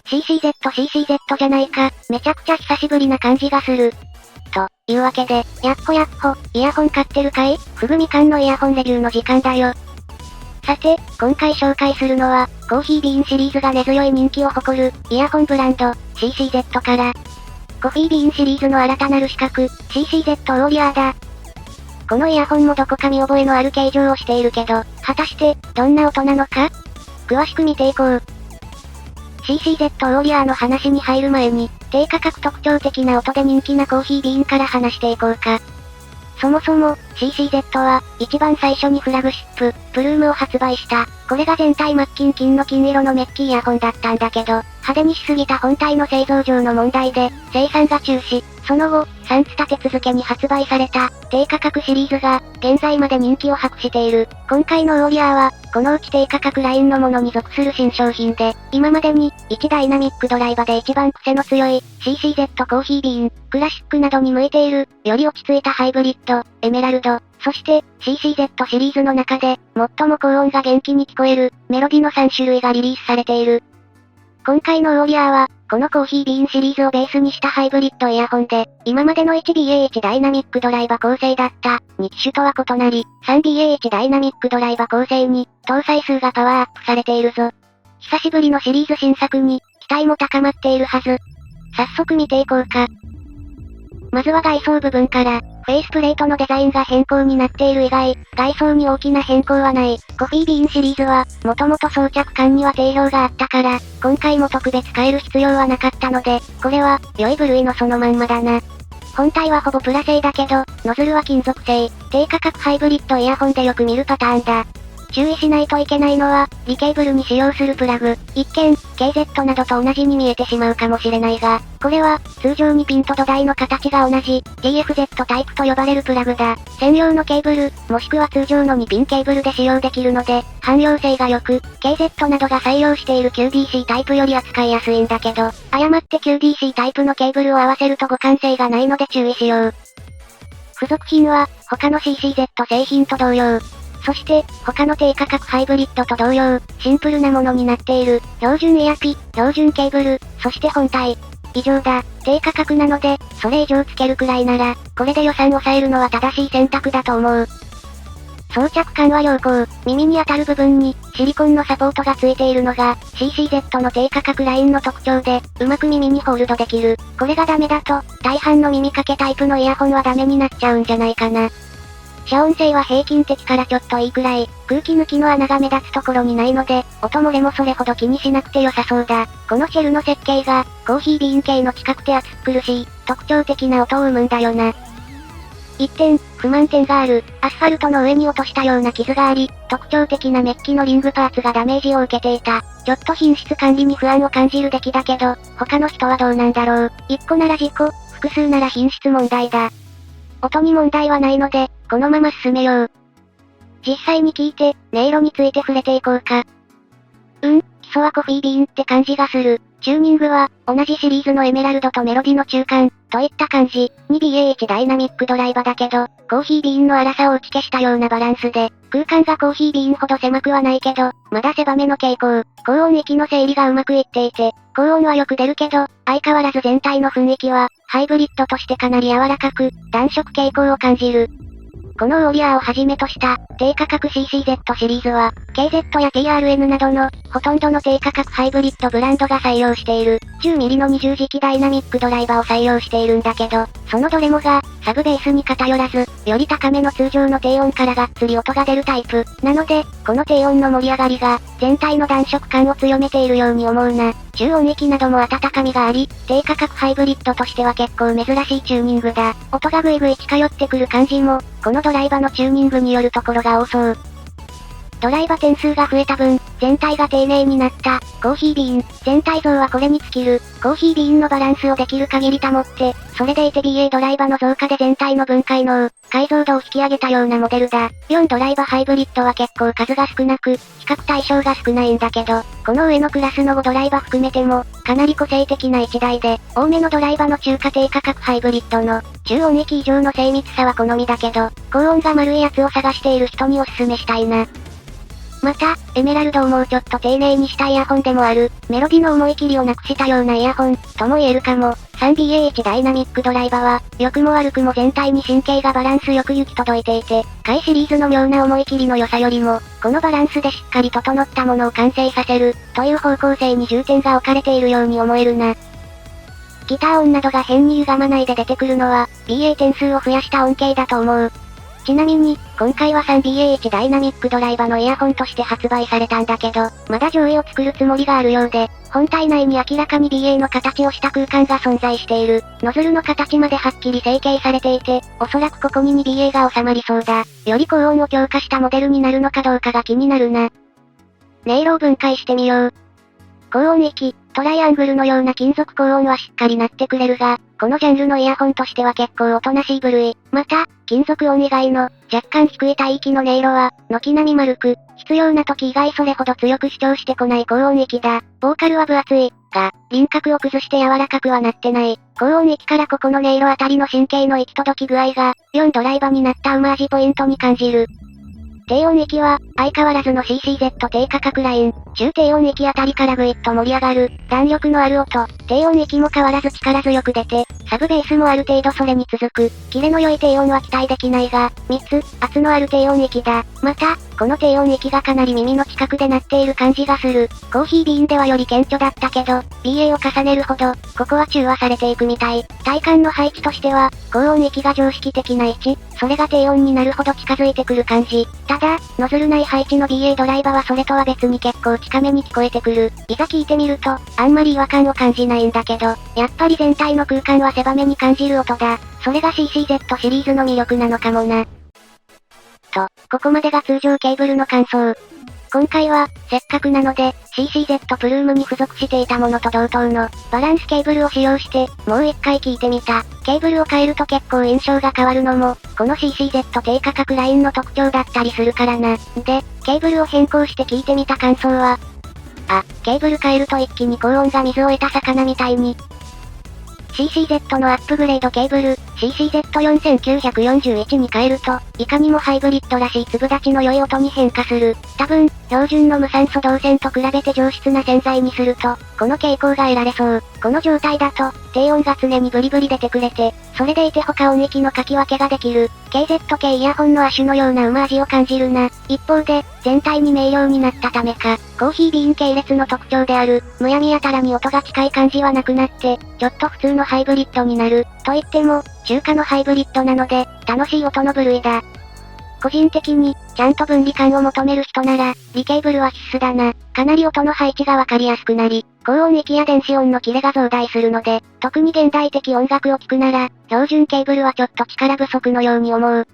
CCZ じゃないか、めちゃくちゃ久しぶりな感じがする。というわけで、やっほ、イヤホン買ってるかい？ふぐみかんのイヤホンレビューの時間だよ。さて、今回紹介するのは、コーヒービーンシリーズが根強い人気を誇る、イヤホンブランド、CCZ から、コフィービーンシリーズの新たなる資格、CCZ オーリアーだ。このイヤホンもどこか見覚えのある形状をしているけど、果たして、どんな音なのか？詳しく見ていこう。CCZ オーリアーの話に入る前に、低価格特徴的な音で人気なコーヒービーンから話していこうか。そもそも、CCZ は、一番最初にフラグシップ、プルームを発売した。これが全体真っ金の金色のメッキイヤホンだったんだけど、派手にしすぎた本体の製造上の問題で、生産が中止。その後、3つ立て続けに発売された、低価格シリーズが、現在まで人気を博している。今回のオーリアーは、このうち低価格ラインのものに属する新商品で、今までに、1ダイナミックドライバで一番癖の強い、CCZ コーヒービーン、クラシックなどに向いている、より落ち着いたハイブリッド、エメラルド、そして、CCZ シリーズの中で、最も高音が元気に聞こえる、メロディの3種類がリリースされている。今回のオーリアーは、このコーヒービーンシリーズをベースにしたハイブリッドイヤホンで、今までの 1BAH ダイナミックドライバ構成だった、2機種とは異なり、3BAH ダイナミックドライバ構成に、搭載数がパワーアップされているぞ。久しぶりのシリーズ新作に、期待も高まっているはず。早速見ていこうか。まずは外装部分から、フェイスプレートのデザインが変更になっている以外、外装に大きな変更はない。コフィービーンシリーズは、もともと装着感には定評があったから、今回も特別変える必要はなかったので、これは、良い部類のそのまんまだな。本体はほぼプラ製だけど、ノズルは金属製、低価格ハイブリッドイヤホンでよく見るパターンだ。注意しないといけないのは、リケーブルに使用するプラグ。一見、KZ などと同じに見えてしまうかもしれないが、これは、通常にピンと土台の形が同じ、DFZ タイプと呼ばれるプラグだ。専用のケーブル、もしくは通常の2ピンケーブルで使用できるので、汎用性が良く、KZ などが採用している QDC タイプより扱いやすいんだけど、誤って QDC タイプのケーブルを合わせると互換性がないので注意しよう。付属品は、他の CCZ 製品と同様。そして、他の低価格ハイブリッドと同様、シンプルなものになっている、標準イヤピ、標準ケーブル、そして本体。以上だ。低価格なので、それ以上つけるくらいなら、これで予算を抑えるのは正しい選択だと思う。装着感は良好。耳に当たる部分に、シリコンのサポートがついているのが、CCZ の低価格ラインの特徴で、うまく耳にホールドできる。これがダメだと、大半の耳掛けタイプのイヤホンはダメになっちゃうんじゃないかな。遮音性は平均的からちょっといいくらい、空気抜きの穴が目立つところにないので、音漏れもそれほど気にしなくて良さそうだ。このシェルの設計が、コーヒービーン系の近くて暑苦しい、特徴的な音を生むんだよな。一点、不満点がある。アスファルトの上に落としたような傷があり、特徴的なメッキのリングパーツがダメージを受けていた。ちょっと品質管理に不安を感じる出来だけど、他の人はどうなんだろう。1個なら事故、複数なら品質問題だ。音に問題はないので、このまま進めよう。実際に聞いて、音色について触れていこうか。基礎はコフィービーンって感じがする。チューニングは、同じシリーズのエメラルドとメロディの中間、といった感じ。2BAH ダイナミックドライバだけど、コーヒービーンの粗さを打ち消したようなバランスで、空間がコーヒービーンほど狭くはないけど、まだ狭めの傾向。高音域の整理がうまくいっていて、高音はよく出るけど、相変わらず全体の雰囲気は、ハイブリッドとしてかなり柔らかく、暖色傾向を感じる。このオーリアーをはじめとした、低価格 CCZ シリーズは、KZ や TRN などの、ほとんどの低価格ハイブリッドブランドが採用している、10mm の20磁気ダイナミックドライバーを採用しているんだけど、そのどれもが、サブベースに偏らず、より高めの通常の低音からがっつり音が出るタイプ。なので、この低音の盛り上がりが、全体の暖色感を強めているように思うな。中音域なども温かみがあり、低価格ハイブリッドとしては結構珍しいチューニングだ。音がぐいぐい近寄ってくる感じも、このドライバのチューニングによるところが多そう。ドライバ点数が増えた分、全体が丁寧になった、コーヒービーン。全体像はこれに尽きる。コーヒービーンのバランスをできる限り保って、それでいて BA ドライバの増加で全体の分解能、解像度を引き上げたようなモデルだ。4ドライバハイブリッドは結構数が少なく、比較対象が少ないんだけど、この上のクラスの5ドライバ含めても、かなり個性的な1台で、多めのドライバの中華低価格ハイブリッドの、中音域以上の精密さは好みだけど、高音が丸いやつを探している人におすすめしたいな。また、エメラルドをもうちょっと丁寧にしたイヤホンでもある。メロディの思い切りをなくしたようなイヤホン、とも言えるかも。3BA1 ダイナミックドライバは、良くも悪くも全体に神経がバランスよく行き届いていて、回シリーズの妙な思い切りの良さよりも、このバランスでしっかり整ったものを完成させる、という方向性に重点が置かれているように思えるな。ギター音などが変に歪まないで出てくるのは、BA 点数を増やした恩恵だと思う。ちなみに、今回は 3BA1 ダイナミックドライバのイヤホンとして発売されたんだけど、まだ上位を作るつもりがあるようで、本体内に明らかに BA の形をした空間が存在している。ノズルの形まではっきり成形されていて、おそらくここに 2BA が収まりそうだ。より高音を強化したモデルになるのかどうかが気になるな。音色を分解してみよう。高音域、トライアングルのような金属高音はしっかり鳴ってくれるが、このジャンルのイヤホンとしては結構おとなしい部類。また、金属音以外の、若干低い帯域の音色は、軒並み丸く、必要な時以外それほど強く主張してこない高音域だ。ボーカルは分厚い、が、輪郭を崩して柔らかくはなってない。高音域からここの音色あたりの神経の行き届き具合が、4ドライバになったウマージポイントに感じる。低音域は、相変わらずの CCZ 低価格ライン。中低音域あたりからぐいっと盛り上がる、弾力のある音。低音域も変わらず力強く出て、サブベースもある程度それに続く。キレの良い低音は期待できないが、圧のある低音域だ。また、この低音域がかなり耳の近くで鳴っている感じがする。コーヒービーンではより顕著だったけど、BA を重ねるほど、ここは中和されていくみたい。体感の配置としては、高音域が常識的な位置、それが低音になるほど近づいてくる感じ。ただ、ノズル内配置の BA ドライバはそれとは別に結構近めに聞こえてくる。いざ聞いてみると、あんまり違和感を感じないんだけど、やっぱり全体の空間は狭めに感じる音だ。それが CCZ シリーズの魅力なのかもな。と、ここまでが通常ケーブルの感想。今回は、せっかくなので、CCZ プルームに付属していたものと同等の、バランスケーブルを使用して、もう一回聞いてみた。ケーブルを変えると結構印象が変わるのも、この CCZ 低価格ラインの特徴だったりするからな。で、ケーブルを変更して聞いてみた感想は、ケーブル変えると一気に高音が水を得た魚みたいに、CCZ のアップグレードケーブル、CCZ4941 に変えると、いかにもハイブリッドらしい粒立ちの良い音に変化する。多分、標準の無酸素導線と比べて上質な洗剤にすると、この傾向が得られそう。この状態だと、低音が常にブリブリ出てくれて、それでいて他音域の書き分けができる。KZ 系イヤホンの亜種のようなウマ味を感じるな。一方で、全体に明瞭になったためか、コーヒービーン系列の特徴である、むやみやたらに音が近い感じはなくなって、ちょっと普通のハイブリッドになる。と言っても、中華のハイブリッドなので、楽しい音の部類だ。個人的に、ちゃんと分離感を求める人なら、リケーブルは必須だな。かなり音の配置がわかりやすくなり、高音域や電子音のキレが増大するので、特に現代的音楽を聴くなら、標準ケーブルはちょっと力不足のように思う。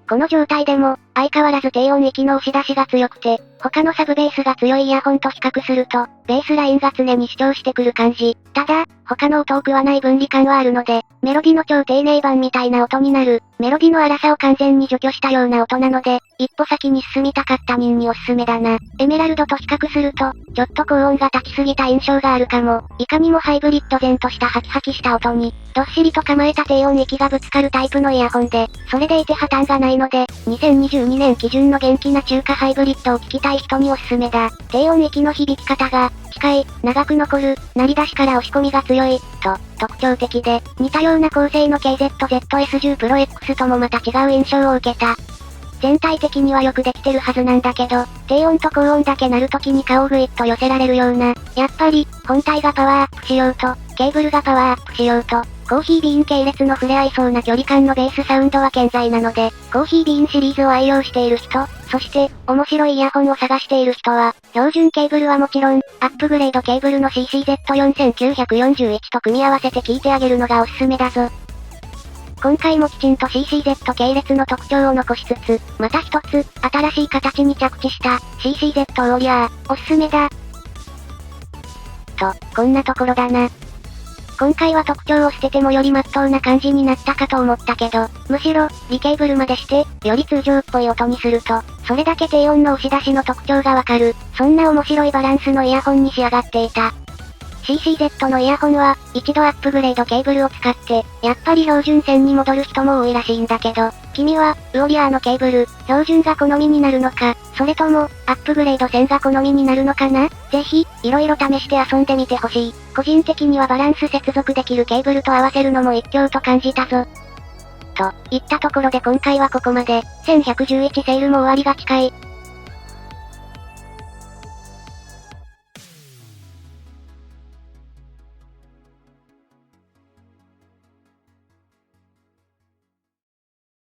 この状態でも、相変わらず低音域の押し出しが強くて、他のサブベースが強いイヤホンと比較すると、ベースラインが常に主張してくる感じ。ただ、他の音を食わない分離感はあるので、メロディの超丁寧版みたいな音になる。メロディの粗さを完全に除去したような音なので、一歩先に進みたかった人におすすめだな。エメラルドと比較すると、ちょっと高音が立ちすぎた印象があるかも。いかにもハイブリッド前としたハキハキした音に、どっしりと構えた低音域がぶつかるタイプのイヤホンで、それでいて破綻がないので、2022年基準の元気な中華ハイブリッドを聞きたい人におすすめだ。低音域の響き方が、近い、長く残る、鳴り出しから押し込みが強い、と、特徴的で、似たような構成の KZZS10 Pro X ともまた違う印象を受けた。全体的にはよくできてるはずなんだけど、低音と高音だけ鳴るときに顔をぐいっと寄せられるような、やっぱり、本体がパワーアップしようと、ケーブルがパワーアップしようと、コーヒービーン系列の触れ合いそうな距離感のベースサウンドは健在なので、コーヒービーンシリーズを愛用している人、そして、面白いイヤホンを探している人は、標準ケーブルはもちろん、アップグレードケーブルの CCZ4941 と組み合わせて聞いてあげるのがおすすめだぞ。今回もきちんと CCZ 系列の特徴を残しつつ、また一つ、新しい形に着地した CCZ オーリアー、おすすめだ。と、こんなところだな。今回は特徴を捨ててもより真っ当な感じになったかと思ったけど、むしろ、リケーブルまでして、より通常っぽい音にすると、それだけ低音の押し出しの特徴がわかる、そんな面白いバランスのイヤホンに仕上がっていた。CCZ のイヤホンは、一度アップグレードケーブルを使って、やっぱり標準線に戻る人も多いらしいんだけど、君は、ウォリアーのケーブル、標準が好みになるのか、それとも、アップグレード線が好みになるのかな？ぜひ、色々試して遊んでみてほしい。個人的にはバランス接続できるケーブルと合わせるのも一興と感じたぞ。といったところで今回はここまで。1111セールも終わりが近い。